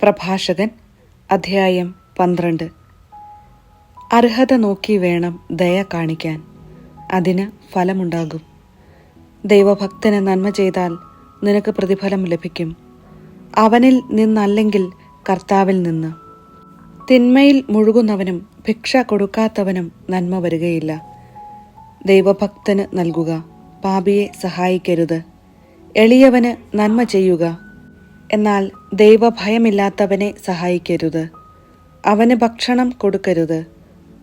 പ്രഭാഷകൻ അധ്യായം 12. അർഹത നോക്കി വേണം ദയ കാണിക്കാൻ, അതിന് ഫലമുണ്ടാകും. ദൈവഭക്തന് നന്മ ചെയ്താൽ നിനക്ക് പ്രതിഫലം ലഭിക്കും. അവനിൽ നിന്നല്ലെങ്കിൽ കർത്താവിൽ നിന്ന്. തിന്മയിൽ മുഴുകുന്നവനും ഭിക്ഷ കൊടുക്കാത്തവനും നന്മ വരികയില്ല. ദൈവഭക്തന് നൽകുക, പാപിയെ സഹായിക്കരുത്. എളിയവന് നന്മ ചെയ്യുക, എന്നാൽ ദൈവഭയമില്ലാത്തവനെ സഹായിക്കരുത്. അവന് ഭക്ഷണം കൊടുക്കരുത്,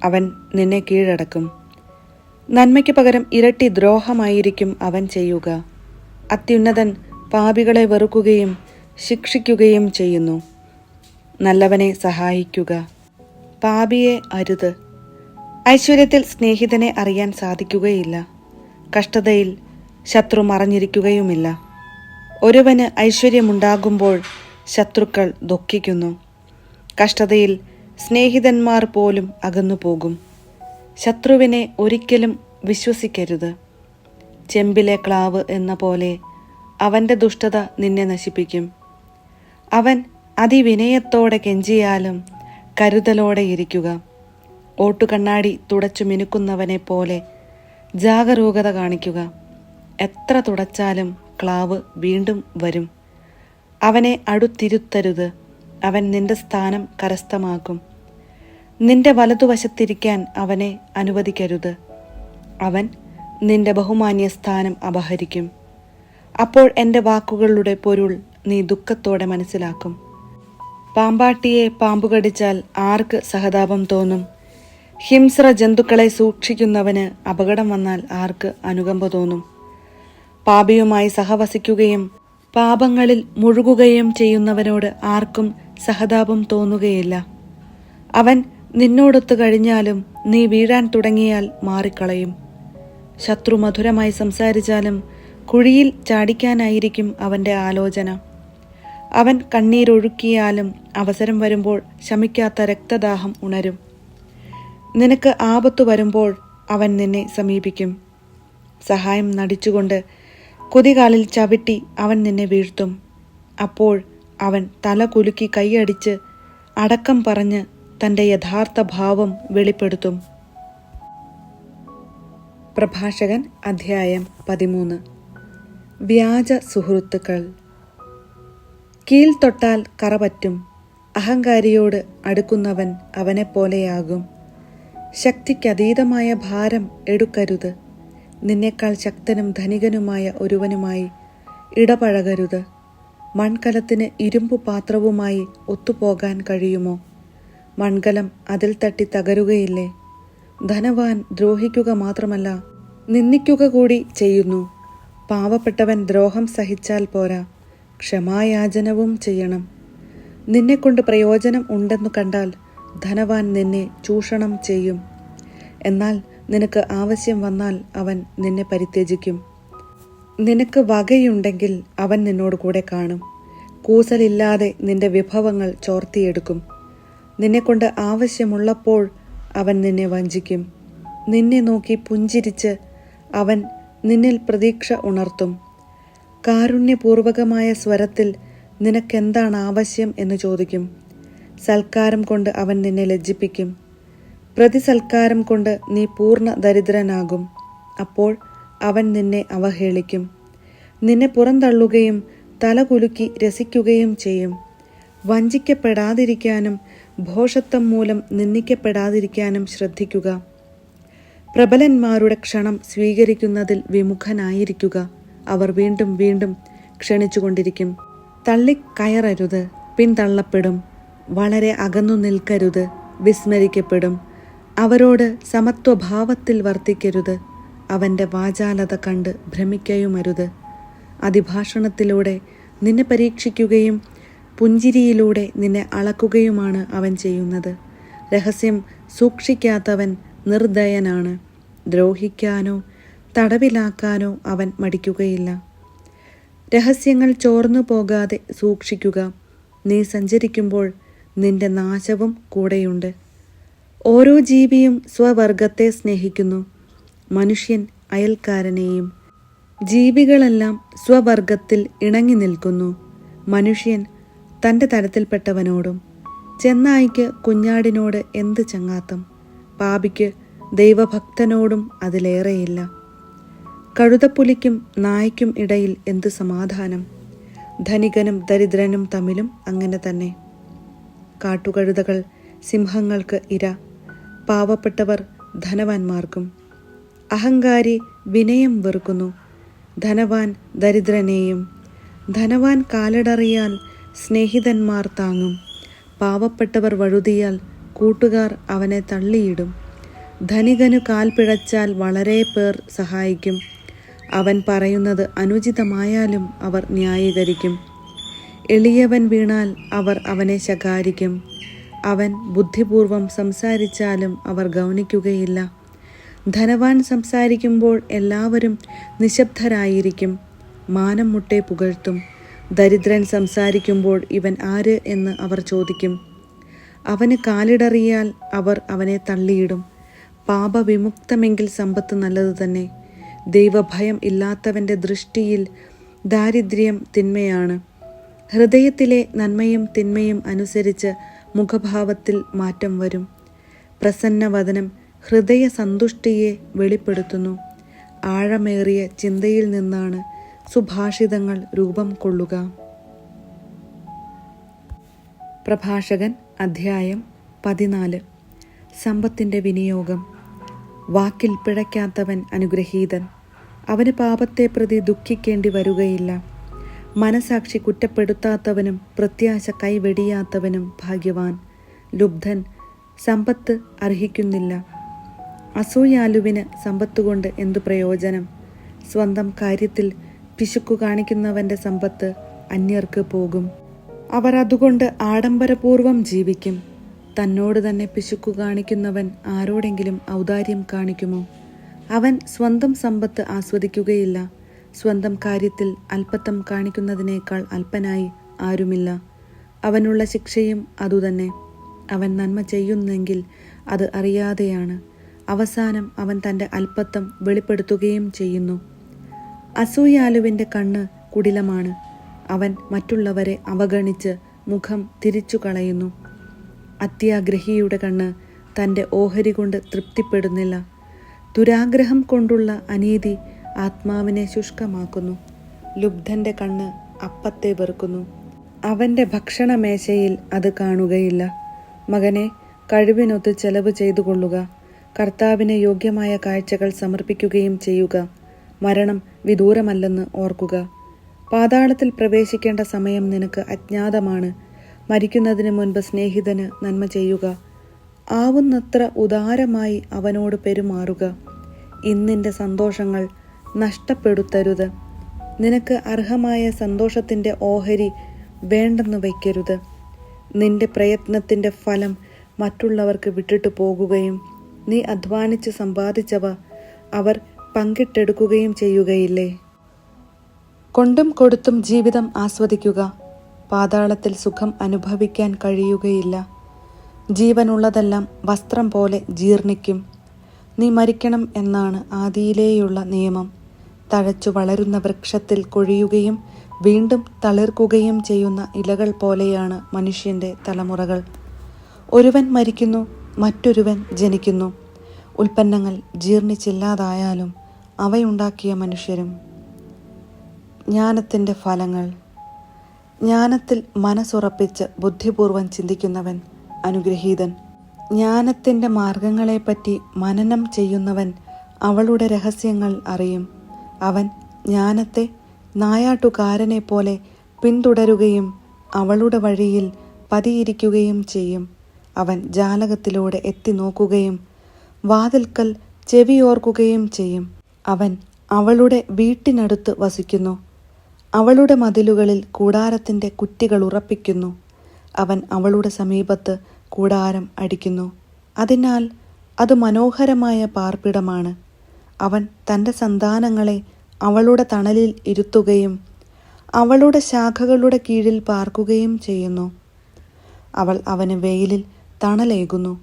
അവൻ നിന്നെ കീഴടക്കും. നന്മയ്ക്ക് പകരം ഇരട്ടി ദ്രോഹമായിരിക്കും അവൻ ചെയ്യുക. അത്യുന്നതൻ പാപികളെ വെറുക്കുകയും ശിക്ഷിക്കുകയും ചെയ്യുന്നു. നല്ലവനെ സഹായിക്കുക, പാപിയെ അരുത്. ഐശ്വര്യത്തിൽ സ്നേഹിതനെ അറിയാൻ സാധിക്കുകയില്ല, കഷ്ടതയിൽ ശത്രു മറഞ്ഞിരിക്കുകയുമില്ല. ഒരുവന് ഐശ്വര്യമുണ്ടാകുമ്പോൾ ശത്രുക്കൾ ദുഃഖിക്കുന്നു. കഷ്ടതയിൽ സ്നേഹിതന്മാർ പോലും അകന്നുപോകും. ശത്രുവിനെ ഒരിക്കലും വിശ്വസിക്കരുത്. ചെമ്പിലെ ക്ലാവ് എന്ന പോലെ അവൻ്റെ ദുഷ്ടത നിന്നെ നശിപ്പിക്കും. അവൻ അതിവിനയത്തോടെ കെഞ്ചിയാലും കരുതലോടെ ഇരിക്കുക. ഓട്ടുകണ്ണാടി തുടച്ചു മിനുക്കുന്നവനെ പോലെ ജാഗരൂകത കാണിക്കുക. എത്ര തുടച്ചാലും ക്ലാവ് വീണ്ടും വരും. അവനെ അടുത്തിരുത്തരുത്, അവൻ നിന്റെ സ്ഥാനം കരസ്ഥമാക്കും. നിന്റെ വലതുവശത്തിരിക്കാൻ അവനെ അനുവദിക്കരുത്, അവൻ നിന്റെ ബഹുമാന്യ സ്ഥാനം അപഹരിക്കും. അപ്പോൾ എൻ്റെ വാക്കുകളുടെ പൊരുൾ നീ ദുഃഖത്തോടെ മനസ്സിലാക്കും. പാമ്പാട്ടിയെ പാമ്പു കടിച്ചാൽ ആർക്ക് സഹതാപം തോന്നും? ഹിംസ്ര ജന്തുക്കളെ സൂക്ഷിക്കുന്നവന് അപകടം വന്നാൽ ആർക്ക് അനുകമ്പ തോന്നും? പാപിയുമായി സഹവസിക്കുകയും പാപങ്ങളിൽ മുഴുകുകയും ചെയ്യുന്നവനോട് ആർക്കും സഹതാപം തോന്നുകയില്ല. അവൻ നിന്നോടൊത്തു കഴിഞ്ഞാലും നീ വീഴാൻ തുടങ്ങിയാൽ മാറിക്കളയും. ശത്രു മധുരമായി സംസാരിച്ചാലും കുഴിയിൽ ചാടിക്കാനായിരിക്കും അവൻ്റെ ആലോചന. അവൻ കണ്ണീരൊഴുക്കിയാലും അവസരം വരുമ്പോൾ ശമിക്കാത്ത രക്തദാഹം ഉണരും. നിനക്ക് ആപത്തു വരുമ്പോൾ അവൻ നിന്നെ സമീപിക്കും. സഹായം നടിച്ചുകൊണ്ട് കുതികാലിൽ ചവിട്ടി അവൻ നിന്നെ വീഴ്ത്തും. അപ്പോൾ അവൻ തല കുലുക്കി കൈയടിച്ച് അടക്കം പറഞ്ഞ് തൻ്റെ യഥാർത്ഥ ഭാവം വെളിപ്പെടുത്തും. പ്രഭാഷകൻ അധ്യായം 13. വ്യാജ സുഹൃത്തുക്കൾ. കീൽ തൊട്ടാൽ കറപറ്റും. അഹങ്കാരിയോട് അടുക്കുന്നവൻ അവനെപ്പോലെയാകും. ശക്തിക്കതീതമായ ഭാരം എടുക്കരുത്. നിന്നേക്കാൾ ശക്തനും ധനികനുമായ ഒരുവനുമായി ഇടപഴകരുത്. മൺകലത്തിന് ഇരുമ്പു പാത്രവുമായി ഒത്തുപോകാൻ കഴിയുമോ? മൺകലം അതിൽ തട്ടി തകരുകയില്ലേ? ധനവാൻ ദ്രോഹിക്കുക മാത്രമല്ല, നിന്ദിക്കുക കൂടി ചെയ്യുന്നു. പാവപ്പെട്ടവൻ ദ്രോഹം സഹിച്ചാൽ പോരാ, ക്ഷമായാചനവും ചെയ്യണം. നിന്നെക്കൊണ്ട് പ്രയോജനം ഉണ്ടെന്നു കണ്ടാൽ ധനവാൻ നിന്നെ ചൂഷണം ചെയ്യും. എന്നാൽ നിനക്ക് ആവശ്യം വന്നാൽ അവൻ നിന്നെ പരിത്യജിക്കും. നിനക്ക് വകയുണ്ടെങ്കിൽ അവൻ നിന്നോട് കൂടെ കാണും. കൂസലില്ലാതെ നിന്റെ വിഭവങ്ങൾ ചോർത്തിയെടുക്കും. നിന്നെക്കൊണ്ട് ആവശ്യമുള്ളപ്പോൾ അവൻ നിന്നെ വഞ്ചിക്കും. നിന്നെ നോക്കി പുഞ്ചിരിച്ച് അവൻ നിന്നിൽ പ്രതീക്ഷ ഉണർത്തും. കാരുണ്യപൂർവകമായ സ്വരത്തിൽ നിനക്കെന്താണ് ആവശ്യം എന്ന് ചോദിക്കും. സൽക്കാരം കൊണ്ട് അവൻ നിന്നെ ലജ്ജിപ്പിക്കും. പ്രതിസൽക്കാരം കൊണ്ട് നീ പൂർണ്ണ ദരിദ്രനാകും. അപ്പോൾ അവൻ നിന്നെ അവഹേളിക്കും. നിന്നെ പുറന്തള്ളുകയും തലകുലുക്കി രസിക്കുകയും ചെയ്യും. വഞ്ചിക്കപ്പെടാതിരിക്കാനും ഭോഷത്വം മൂലം നിന്ദിക്കപ്പെടാതിരിക്കാനും ശ്രദ്ധിക്കുക. പ്രബലന്മാരുടെ ക്ഷണം സ്വീകരിക്കുന്നതിൽ വിമുഖനായിരിക്കുക. അവർ വീണ്ടും വീണ്ടും ക്ഷണിച്ചുകൊണ്ടിരിക്കും. തള്ളിക്കയറരുത്, പിന്തള്ളപ്പെടും. വളരെ അകന്നു നിൽക്കരുത്, വിസ്മരിക്കപ്പെടും. അവരോട് സമത്വഭാവത്തിൽ വർത്തിക്കരുത്. അവൻ്റെ വാചാലത കണ്ട് ഭ്രമിക്കയുമരുത്. അതിഭാഷണത്തിലൂടെ നിന്നെ പരീക്ഷിക്കുകയും പുഞ്ചിരിയിലൂടെ നിന്നെ അളക്കുകയുമാണ് അവൻ ചെയ്യുന്നത്. രഹസ്യം സൂക്ഷിക്കാത്തവൻ നിർദയനാണ്. ദ്രോഹിക്കാനോ തടവിലാക്കാനോ അവൻ മടിക്കുകയില്ല. രഹസ്യങ്ങൾ ചോർന്നു പോകാതെ സൂക്ഷിക്കുക. നീ സഞ്ചരിക്കുമ്പോൾ നിന്റെ നാശവും കൂടെയുണ്ട്. ഓരോ ജീവിയും സ്വവർഗത്തെ സ്നേഹിക്കുന്നു, മനുഷ്യൻ അയൽക്കാരനെയും. ജീവികളെല്ലാം സ്വവർഗത്തിൽ ഇണങ്ങി നിൽക്കുന്നു, മനുഷ്യൻ തൻ്റെ തരത്തിൽപ്പെട്ടവനോടും. ചെന്നായ്ക്ക് കുഞ്ഞാടിനോട് എന്ത് ചങ്ങാത്തം, പാപിക്ക് ദൈവഭക്തനോടും അതിലേറെയില്ല. കഴുതപ്പുലിക്കും നായ്ക്കും ഇടയിൽ എന്ത് സമാധാനം, ധനികനും ദരിദ്രനും തമ്മിലും അങ്ങനെ തന്നെ. കാട്ടുകഴുതകൾ സിംഹങ്ങൾക്ക് ഇര, പാവപ്പെട്ടവർ ധനവാന്മാർക്കും. അഹങ്കാരി വിനയം വെറുക്കുന്നു, ധനവാൻ ദരിദ്രനെയും. ധനവാൻ കാലിടറിയാൽ സ്നേഹിതന്മാർ താങ്ങും, പാവപ്പെട്ടവർ വഴുതിയാൽ കൂട്ടുകാർ അവനെ തള്ളിയിടും. ധനികനു കാൽ പിഴച്ചാൽ വളരെ പേർ സഹായിക്കും, അവൻ പറയുന്നത് അനുചിതമായാലും അവർ ന്യായീകരിക്കും. എളിയവൻ വീണാൽ അവർ അവനെ ശകാരിക്കും, അവൻ ബുദ്ധിപൂർവം സംസാരിച്ചാലും അവർ ഗൗനിക്കുകയില്ല. ധനവാൻ സംസാരിക്കുമ്പോൾ എല്ലാവരും നിശബ്ദരായിരിക്കും, മാനം മുട്ടെ പുകഴ്ത്തും. ദരിദ്രൻ സംസാരിക്കുമ്പോൾ ഇവൻ ആര് എന്ന് അവർ ചോദിക്കും. അവന് കാലിടറിയാൽ അവർ അവനെ തള്ളിയിടും. പാപവിമുക്തമെങ്കിൽ സമ്പത്ത് നല്ലത് തന്നെ. ദൈവഭയം ഇല്ലാത്തവൻ്റെ ദൃഷ്ടിയിൽ ദാരിദ്ര്യം തിന്മയാണ്. ഹൃദയത്തിലെ നന്മയും തിന്മയും അനുസരിച്ച് മുഖഭാവത്തിൽ മാറ്റം വരും. പ്രസന്നവദനം ഹൃദയ സന്തുഷ്ടിയെ വെളിപ്പെടുത്തുന്നു. ആഴമേറിയ ചിന്തയിൽ നിന്നാണ് സുഭാഷിതങ്ങൾ രൂപം കൊള്ളുക. പ്രഭാഷകൻ അധ്യായം 14. സമ്പത്തിൻ്റെ വിനിയോഗം. വാക്കിൽ പിഴയ്ക്കാത്തവൻ അനുഗ്രഹീതൻ, അവന് പാപത്തെ പ്രതി ദുഃഖിക്കേണ്ടി വരുകയില്ല. മനസാക്ഷി കുറ്റപ്പെടുത്താത്തവനും പ്രത്യാശ കൈവെടിയാത്തവനും ഭാഗ്യവാൻ. ലുബ്ധൻ സമ്പത്ത് അർഹിക്കുന്നില്ല. അസൂയാലുവിന് സമ്പത്തുകൊണ്ട് എന്തു പ്രയോജനം? സ്വന്തം കാര്യത്തിൽ പിശുക്കു കാണിക്കുന്നവൻ്റെ സമ്പത്ത് അന്യർക്ക് പോകും. അവർ അതുകൊണ്ട് ആഡംബരപൂർവം ജീവിക്കും. തന്നോട് തന്നെ പിശുക്കു കാണിക്കുന്നവൻ ആരോടെങ്കിലും ഔദാര്യം കാണിക്കുമോ? അവൻ സ്വന്തം സമ്പത്ത് ആസ്വദിക്കുകയില്ല. സ്വന്തം കാര്യത്തിൽ അല്പത്തം കാണിക്കുന്നതിനേക്കാൾ അല്പനായി ആരുമില്ല. അവനുള്ള ശിക്ഷയും അതുതന്നെ. അവൻ നന്മ ചെയ്യുന്നെങ്കിൽ അത് അറിയാതെയാണ്. അവസാനം അവൻ തൻ്റെ അല്പത്തം വെളിപ്പെടുത്തുകയും ചെയ്യുന്നു. അസൂയാലുവിൻ്റെ കണ്ണ് കുടിലമാണ്. അവൻ മറ്റുള്ളവരെ അവഗണിച്ച് മുഖം തിരിച്ചു കളയുന്നു. അത്യാഗ്രഹിയുടെ കണ്ണ് തൻ്റെ ഓഹരി കൊണ്ട് തൃപ്തിപ്പെടുന്നില്ല. ദുരാഗ്രഹം കൊണ്ടുള്ള അനീതി ആത്മാവിനെ ശുഷ്കമാക്കുന്നു. ലുബ്ധൻ്റെ കണ്ണ് അപ്പത്തെ വെറുക്കുന്നു, അവൻ്റെ ഭക്ഷണമേശയിൽ അത് കാണുകയില്ല. മകനെ, കഴിവിനൊത്ത് ചെലവ് ചെയ്തു കൊള്ളുക. കർത്താവിന് യോഗ്യമായ കാഴ്ചകൾ സമർപ്പിക്കുകയും ചെയ്യുക. മരണം വിദൂരമല്ലെന്ന് ഓർക്കുക. പാതാളത്തിൽ പ്രവേശിക്കേണ്ട സമയം നിനക്ക് അജ്ഞാതമാണ്. മരിക്കുന്നതിന് മുൻപ് സ്നേഹിതന് നന്മ ചെയ്യുക. ആവുന്നത്ര ഉദാരമായി അവനോട് പെരുമാറുക. ഇന്നിൻ്റെ സന്തോഷങ്ങൾ നഷ്ടപ്പെടുത്തരുത്. നിനക്ക് അർഹമായ സന്തോഷത്തിൻ്റെ ഓഹരി വേണ്ടെന്ന് വയ്ക്കരുത്. നിന്റെ പ്രയത്നത്തിൻ്റെ ഫലം മറ്റുള്ളവർക്ക് വിട്ടിട്ട് പോകുകയും നീ അധ്വാനിച്ച് സമ്പാദിച്ചവ അവർ പങ്കിട്ടെടുക്കുകയും ചെയ്യുകയില്ലേ? കൊണ്ടും കൊടുത്തും ജീവിതം ആസ്വദിക്കുക. പാതാളത്തിൽ സുഖം അനുഭവിക്കാൻ കഴിയുകയില്ല. ജീവനുള്ളതെല്ലാം വസ്ത്രം പോലെ ജീർണിക്കും. നീ മരിക്കണം എന്നാണ് ആദിയിലേയുള്ള നിയമം. തഴച്ചു വളരുന്ന വൃക്ഷത്തിൽ കൊഴിയുകയും വീണ്ടും തളിർക്കുകയും ചെയ്യുന്ന ഇലകൾ പോലെയാണ് മനുഷ്യൻ്റെ തലമുറകൾ. ഒരുവൻ മരിക്കുന്നു, മറ്റൊരുവൻ ജനിക്കുന്നു. ഉൽപ്പന്നങ്ങൾ ജീർണിച്ചില്ലാതായാലും അവയുണ്ടാക്കിയ മനുഷ്യരും. ജ്ഞാനത്തിൻ്റെ ഫലങ്ങൾ. ജ്ഞാനത്തിൽ മനസ്സുറപ്പിച്ച് ബുദ്ധിപൂർവം ചിന്തിക്കുന്നവൻ അനുഗ്രഹീതൻ. ജ്ഞാനത്തിൻ്റെ മാർഗങ്ങളെപ്പറ്റി മനനം ചെയ്യുന്നവൻ അവളുടെ രഹസ്യങ്ങൾ അറിയും. അവൻ ജ്ഞാനത്തെ നായാട്ടുകാരനെ പോലെ പിന്തുടരുകയും അവളുടെ വഴിയിൽ പതിയിരിക്കുകയും ചെയ്യും. അവൻ ജാലകത്തിലൂടെ എത്തി നോക്കുകയും വാതിൽക്കൽ ചെവിയോർക്കുകയും ചെയ്യും. അവൻ അവളുടെ വീട്ടിനടുത്ത് വസിക്കുന്നു. അവളുടെ മതിലുകളിൽ കൂടാരത്തിൻ്റെ കുറ്റികൾ ഉറപ്പിക്കുന്നു. അവൻ അവളുടെ സമീപത്ത് കൂടാരം അടിക്കുന്നു. അതിനാൽ അത് മനോഹരമായ പാർപ്പിടമാണ്. അവൻ തൻ്റെ സന്താനങ്ങളെ അവളുടെ തണലിൽ ഇരുത്തുകയും അവളുടെ ശാഖകളുടെ കീഴിൽ പാർക്കുകയും ചെയ്യുന്നു. അവൾ അവന് വെയിലിൽ തണലേകുന്നു.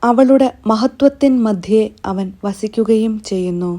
അവളുടെ മഹത്വത്തിൻ മധ്യേ അവൻ വസിക്കുകയും ചെയ്യുന്നു.